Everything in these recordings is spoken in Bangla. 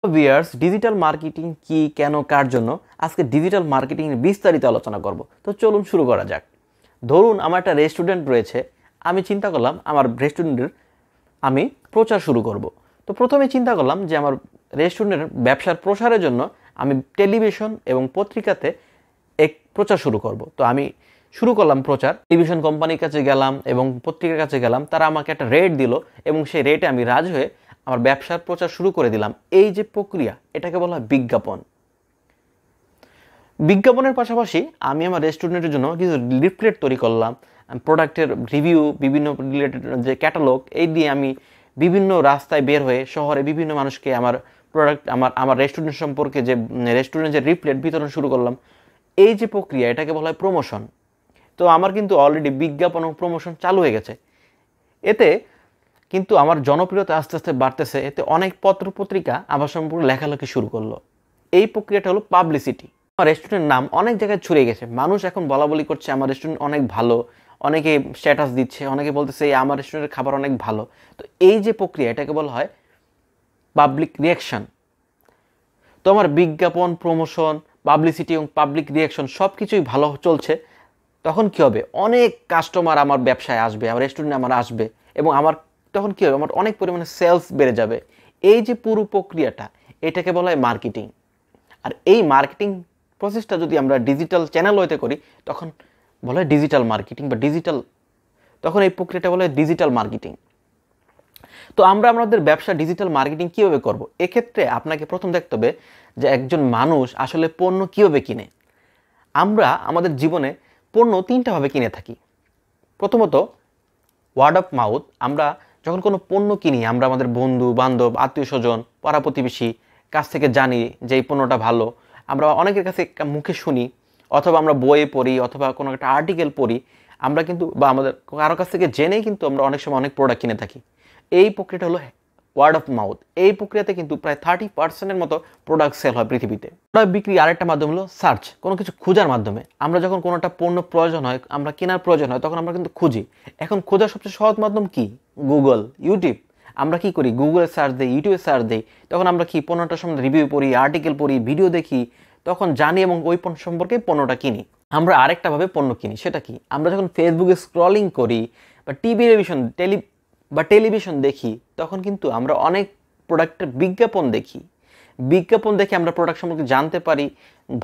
ভিউয়ার্স, ডিজিটাল মার্কেটিং কি, কেন, কার জন্য আজকে ডিজিটাল মার্কেটিং এর বিস্তারিত আলোচনা করব। তো চলুন শুরু করা যাক। ধরুন আমার একটা রেস্টুরেন্ট রয়েছে, আমি চিন্তা করলাম আমার রেস্টুরেন্টের আমি প্রচার শুরু করব। তো প্রথমে চিন্তা করলাম যে আমার রেস্টুরেন্টের ব্যবসার প্রসারের জন্য আমি টেলিভিশন এবং পত্রিকাতে এক প্রচার শুরু করব। তো আমি শুরু করলাম প্রচার, টেলিভিশন কোম্পানির কাছে গেলাম এবং পত্রিকার কাছে গেলাম, তারা আমাকে একটা রেট দিল এবং সেই রেটে আমি রাজি হয়ে আমার ব্যবসার প্রচার শুরু করে দিলাম। এই যে প্রক্রিয়া, এটাকে বলা হয় বিজ্ঞাপন। বিজ্ঞাপনের পাশাপাশি আমি আমার রেস্টুরেন্টের জন্য কিছু লিফলেট তৈরি করলাম, প্রোডাক্টের রিভিউ, বিভিন্ন রিলেটেড যে ক্যাটালগ, এই দিয়ে আমি বিভিন্ন রাস্তায় বের হয়ে শহরে বিভিন্ন মানুষকে আমার প্রোডাক্ট, আমার রেস্টুরেন্ট সম্পর্কে যে রেস্টুরেন্টের যে লিফলেট বিতরণ শুরু করলাম। এই যে প্রক্রিয়া, এটাকে বলা হয় প্রমোশন। তো আমার কিন্তু অলরেডি বিজ্ঞাপন ও প্রমোশন চালু হয়ে গেছে। এতে কিন্তু আমার জনপ্রিয়তা আস্তে আস্তে বাড়তেছে। এতে অনেক পত্রপত্রিকা আমার সম্পর্কে লেখালেখি শুরু করলো। এই প্রক্রিয়াটা হলো পাবলিসিটি। আমার রেস্টুরেন্টের নাম অনেক জায়গায় ছড়িয়ে গেছে, মানুষ এখন বলা বলি করছে আমার রেস্টুরেন্ট অনেক ভালো, অনেকে স্ট্যাটাস দিচ্ছে, অনেকে বলতেছে আমার রেস্টুরেন্টের খাবার অনেক ভালো। তো এই যে প্রক্রিয়া, এটাকে বলা হয় পাবলিক রিয়াকশন। তো আমার বিজ্ঞাপন, প্রমোশন, পাবলিসিটি এবং পাবলিক রিয়াকশন সব কিছুই ভালো চলছে। তখন কী হবে, অনেক কাস্টমার আমার ব্যবসায় আসবে, আমার রেস্টুরেন্টে আমার আসবে এবং আমার তখন কী হবে, আমার অনেক পরিমাণে সেলস বেড়ে যাবে। এই যে পুরো প্রক্রিয়াটা, এটাকে বলা হয় মার্কেটিং। আর এই মার্কেটিং প্রসেসটা যদি আমরা ডিজিটাল চ্যানেল হইতে করি, তখন বলা হয় ডিজিটাল মার্কেটিং বা ডিজিটাল, তখন এই প্রক্রিয়াটা বলা হয় ডিজিটাল মার্কেটিং। তো আমরা আমাদের ব্যবসা ডিজিটাল মার্কেটিং কীভাবে করব? এক্ষেত্রে আপনাকে প্রথম দেখতে হবে যে একজন মানুষ আসলে পণ্য কীভাবে কিনে। আমরা আমাদের জীবনে পণ্য তিনটাভাবে কিনে থাকি। প্রথমত ওয়ার্ড অফ মাউথ। আমরা যখন কোনো পণ্য কিনি, আমরা আমাদের বন্ধু বান্ধব, আত্মীয় স্বজন, পাড়া প্রতিবেশী কাছ থেকে জানি যে এই পণ্যটা ভালো। আমরা অনেকের কাছে মুখে শুনি, অথবা আমরা বইয়ে পড়ি, অথবা কোনো একটা আর্টিকেল পড়ি। আমরা কিন্তু বা আমাদের কারো কাছ থেকে জেনেই কিন্তু আমরা অনেক সময় অনেক প্রোডাক্ট কিনে থাকি। এই প্রক্রিয়াটা হলো ওয়ার্ড অফ মাউথ। এই প্রক্রিয়াতে কিন্তু প্রায় 30% মতো প্রোডাক্ট সেল হয় পৃথিবীতে। প্রোডাক্ট বিক্রি আরেকটা মাধ্যম হলো সার্চ, কোনো কিছু খোঁজার মাধ্যমে। আমরা যখন কোনো একটা পণ্য প্রয়োজন হয়, আমরা কেনার প্রয়োজন হয়, তখন আমরা কিন্তু খুঁজি। এখন খোঁজার সবচেয়ে সহজ মাধ্যম কি? Google, YouTube. আমরা কি করি, গুগলে সার্চ দিই, ইউটিউবে সার্চ দিই, তখন আমরা কি পণ্যটার সম্বন্ধে রিভিউ পড়ি, আর্টিকেল পড়ি, ভিডিও দেখি, তখন জানি এবং ওই পণ্য সম্পর্কে পণ্যটা কিনি। আমরা আরেকটাভাবে পণ্য কিনি, সেটা কি? আমরা যখন ফেসবুকে স্ক্রলিং করি বা টেলিভিশন দেখি, তখন কিন্তু আমরা অনেক প্রোডাক্টের বিজ্ঞাপন দেখি। বিজ্ঞাপন দেখে আমরা প্রোডাক্ট সম্পর্কে জানতে পারি,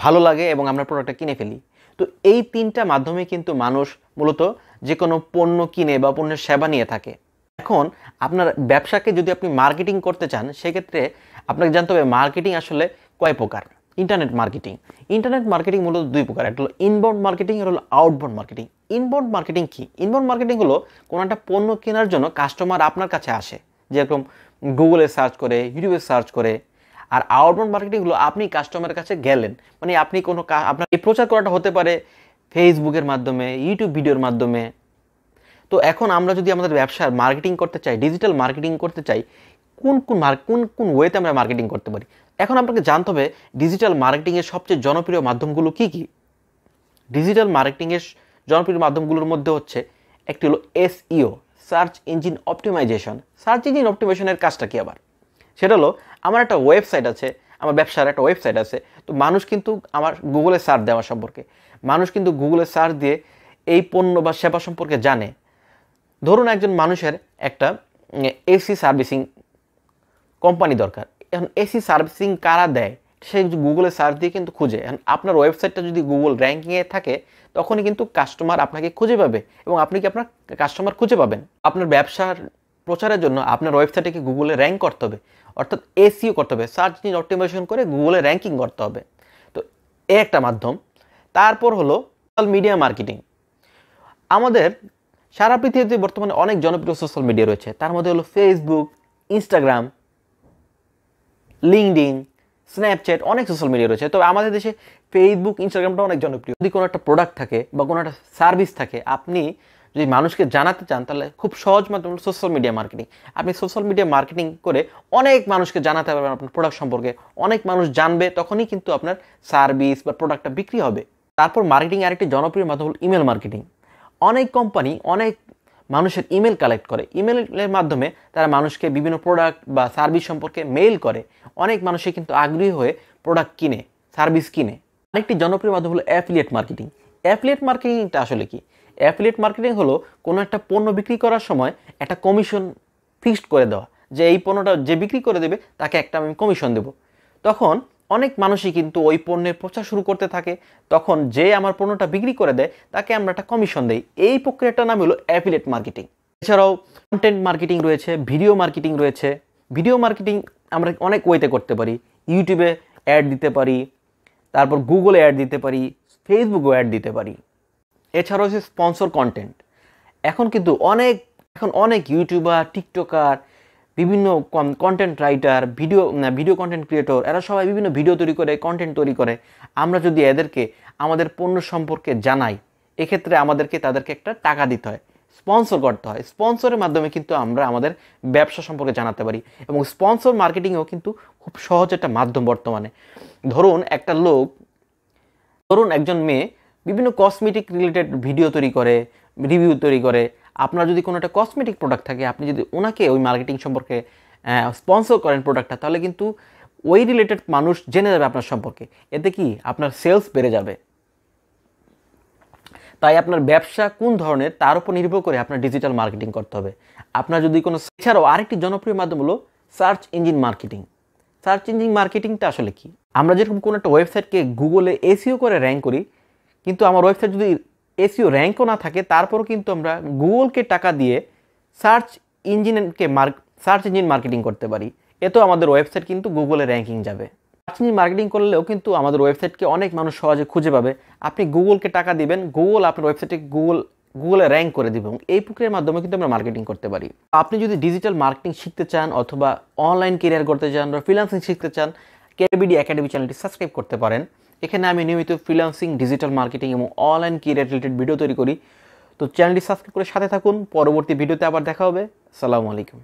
ভালো লাগে এবং আমরা প্রোডাক্টটা কিনে ফেলি। তো এই তিনটা মাধ্যমে কিন্তু মানুষ মূলত যে কোনো পণ্য কিনে বা পণ্যের সেবা নিয়ে থাকে। এখন আপনার ব্যবসাকে যদি আপনি মার্কেটিং করতে চান, সেক্ষেত্রে আপনাকে জানতে হবে মার্কেটিং আসলে কয় প্রকার। ইন্টারনেট মার্কেটিং মূলত দুই প্রকার, একটা হলো ইনবাউন্ড মার্কেটিং, আর হলো আউটবাউন্ড মার্কেটিং। ইনবাউন্ড মার্কেটিং কি? ইনবাউন্ড মার্কেটিং হলো কোনো একটা পণ্য কেনার জন্য কাস্টমার আপনার কাছে আসে, যেরকম গুগলে সার্চ করে, ইউটিউবে সার্চ করে। আর আউটবাউন্ড মার্কেটিং হলো আপনি কাস্টমারের কাছে গেলেন, মানে আপনি কোনো আপনার এই প্রচার করাটা হতে পারে ফেসবুকের মাধ্যমে, ইউটিউব ভিডিওর মাধ্যমে। তো এখন আমরা যদি আমাদের ব্যবসার মার্কেটিং করতে চাই, ডিজিটাল মার্কেটিং করতে চাই, কোন ওয়েতে আমরা মার্কেটিং করতে পারি? এখন আপনাকে জানতে হবে ডিজিটাল মার্কেটিংয়ের সবচেয়ে জনপ্রিয় মাধ্যমগুলো কী কী। ডিজিটাল মার্কেটিংয়ের জনপ্রিয় মাধ্যমগুলোর মধ্যে হচ্ছে একটি হলো SEO, search engine optimisation. Search engine অপটিমাইজেশনের কাজটা কী আবার? সেটা হলো আমার একটা ওয়েবসাইট আছে, আমার ব্যবসার একটা ওয়েবসাইট আছে। তো মানুষ কিন্তু আমার গুগলে সার্চ দেওয়া সম্পর্কে, মানুষ কিন্তু গুগলে সার্চ দিয়ে এই পণ্য বা সেবা সম্পর্কে জানে। ধরুন একজন মানুষের একটা AC সার্ভিসিং কোম্পানি দরকার। এখন AC সার্ভিসিং কারা দেয়, সে গুগলে সার্চ দিয়ে কিন্তু খুঁজে। এখন আপনার ওয়েবসাইটটা যদি গুগল র্যাঙ্কিংয়ে থাকে, তখনই কিন্তু কাস্টমার আপনাকে খুঁজে পাবে এবং আপনি কি আপনার কাস্টমার খুঁজে পাবেন। আপনার ব্যবসার প্রচারের জন্য আপনার ওয়েবসাইটকে গুগলে র্যাঙ্ক করতে হবে, অর্থাৎ SEO করতে হবে, সার্চ ইঞ্জিন অপটিমাইজেশন করে গুগলে র্যাঙ্কিং করতে হবে। তো এ একটা মাধ্যম। তারপর হলো সোশ্যাল মিডিয়া মার্কেটিং। আমাদের সারা পৃথিবীতে বর্তমানে অনেক জনপ্রিয় সোশ্যাল মিডিয়া রয়েছে। তার মধ্যে হলো ফেসবুক, ইনস্টাগ্রাম, লিঙ্কডইন, স্ন্যাপচ্যাট, অনেক সোশ্যাল মিডিয়া রয়েছে। তবে আমাদের দেশে ফেসবুক, ইনস্টাগ্রামটা অনেক জনপ্রিয়। যদি কোনো একটা প্রোডাক্ট থাকে বা কোনো একটা সার্ভিস থাকে, আপনি যদি মানুষকে জানাতে চান, তাহলে খুব সহজ মাধ্যম হলো সোশ্যাল মিডিয়া মার্কেটিং। আপনি সোশ্যাল মিডিয়া মার্কেটিং করে অনেক মানুষকে জানাতে পারবেন আপনার প্রোডাক্ট সম্পর্কে। অনেক মানুষ জানবে, তখনই কিন্তু আপনার সার্ভিস বা প্রোডাক্টটা বিক্রি হবে। তারপর মার্কেটিং আরেকটি জনপ্রিয় মাধ্যম হলো ইমেল মার্কেটিং। অনেক কোম্পানি অনেক মানুষের ইমেল কালেক্ট করে। ইমেলের মাধ্যমে তারা মানুষকে বিভিন্ন প্রোডাক্ট বা সার্ভিস সম্পর্কে মেইল করে। অনেক মানুষই কিন্তু আগ্রহী হয়ে প্রোডাক্ট কিনে, সার্ভিস কিনে। আরেকটি জনপ্রিয় মাধ্যম হলো অ্যাফিলিয়েট মার্কেটিং। অ্যাফিলিয়েট মার্কেটিংটা আসলে কি? অ্যাফিলিয়েট মার্কেটিং হলো কোনো একটা পণ্য বিক্রি করার সময় একটা কমিশন ফিক্সড করে দেওয়া, যে এই পণ্যটা যে বিক্রি করে দেবে তাকে একটা আমি কমিশন দেব। তখন অনেক মানুষই কিন্তু ওই পণ্যের প্রচার শুরু করতে থাকে, তখন যে আমার পণ্যটা বিক্রি করে দেয় তাকে আমরা একটা কমিশন দেই। এই প্রক্রিয়াটার নাম হলো অ্যাফিলিয়েট মার্কেটিং। এছাড়াও কন্টেন্ট মার্কেটিং রয়েছে, ভিডিও মার্কেটিং রয়েছে। ভিডিও মার্কেটিং আমরা অনেক ওয়েতে করতে পারি। ইউটিউবে অ্যাড দিতে পারি, তারপর গুগলে অ্যাড দিতে পারি, ফেসবুকেও অ্যাড দিতে পারি। এছাড়াও হচ্ছে স্পন্সর কন্টেন্ট। এখন কিন্তু অনেক ইউটিউবার, টিকটকার, বিভিন্ন content writer, video content creator, এরা সবাই বিভিন্ন ভিডিও তৈরি করে, কন্টেন্ট তৈরি করে। আমরা যদি এদেরকে আমাদের পণ্য সম্পর্কে জানাই, এক্ষেত্রে তাদেরকে একটা টাকা দিতে হয়, স্পন্সর করতে হয়। স্পন্সরের মাধ্যমে কিন্তু আমরা আমাদের ব্যবসা সম্পর্কে জানাতে পারি। এবং স্পন্সর মার্কেটিংও কিন্তু খুব সহজ একটা মাধ্যম বর্তমানে। ধরুন একজন মেয়ে বিভিন্ন কসমেটিক রিলেটেড ভিডিও তৈরি করে, রিভিউ তৈরি করে। আপনার যদি কোনো একটা কসমেটিক প্রোডাক্ট থাকে, আপনি যদি ওনাকে ওই মার্কেটিং সম্পর্কে স্পন্সর করেন প্রোডাক্টটা, তাহলে কিন্তু ওই রিলেটেড মানুষ জেনে যাবে আপনার সম্পর্কে। এতে কি আপনার সেলস বেড়ে যাবে। তাই আপনার ব্যবসা কোন ধরনের তার উপর নির্ভর করে আপনার ডিজিটাল মার্কেটিং করতে হবে। আপনার যদি কোনো, এছাড়াও আরেকটি জনপ্রিয় মাধ্যম হলো search engine marketing. Search engine মার্কেটিংটা আসলে কি? আমরা যেরকম কোনো একটা ওয়েবসাইটকে গুগলে এসইও করে র্যাঙ্ক করি, কিন্তু আমার ওয়েবসাইট যদি এসইও র্যাঙ্কও না থাকে, তারপরও কিন্তু আমরা গুগলকে টাকা দিয়ে সার্চ ইঞ্জিন মার্কেটিং করতে পারি। এতেও আমাদের ওয়েবসাইট কিন্তু গুগলে র্যাঙ্কিং যাবে। সার্চ ইঞ্জিন মার্কেটিং করলেও কিন্তু আমাদের ওয়েবসাইটকে অনেক মানুষ সহজে খুঁজে পাবে। আপনি গুগলকে টাকা দিবেন, গুগল আপনার ওয়েবসাইটে গুগলে র্যাঙ্ক করে দিবে, এবং এই প্রক্রিয়ার মাধ্যমে কিন্তু আমরা মার্কেটিং করতে পারি। আপনি যদি ডিজিটাল মার্কেটিং শিখতে চান, অথবা অনলাইন কেরিয়ার করতে চান, বা ফ্রিল্যান্সিং শিখতে চান, কেবিডি একাডেমি চ্যানেলটি সাবস্ক্রাইব করতে পারেন। এখানে আমি নিয়মিত ফ্রিল্যান্সিং, ডিজিটাল মার্কেটিং এবং অনলাইন কেরিয়ার রিলেটেড ভিডিও তৈরি করি। তো চ্যানেলটি সাবস্ক্রাইব করে সাথে থাকুন। পরবর্তী ভিডিওতে আবার দেখা হবে। আসসালামু আলাইকুম।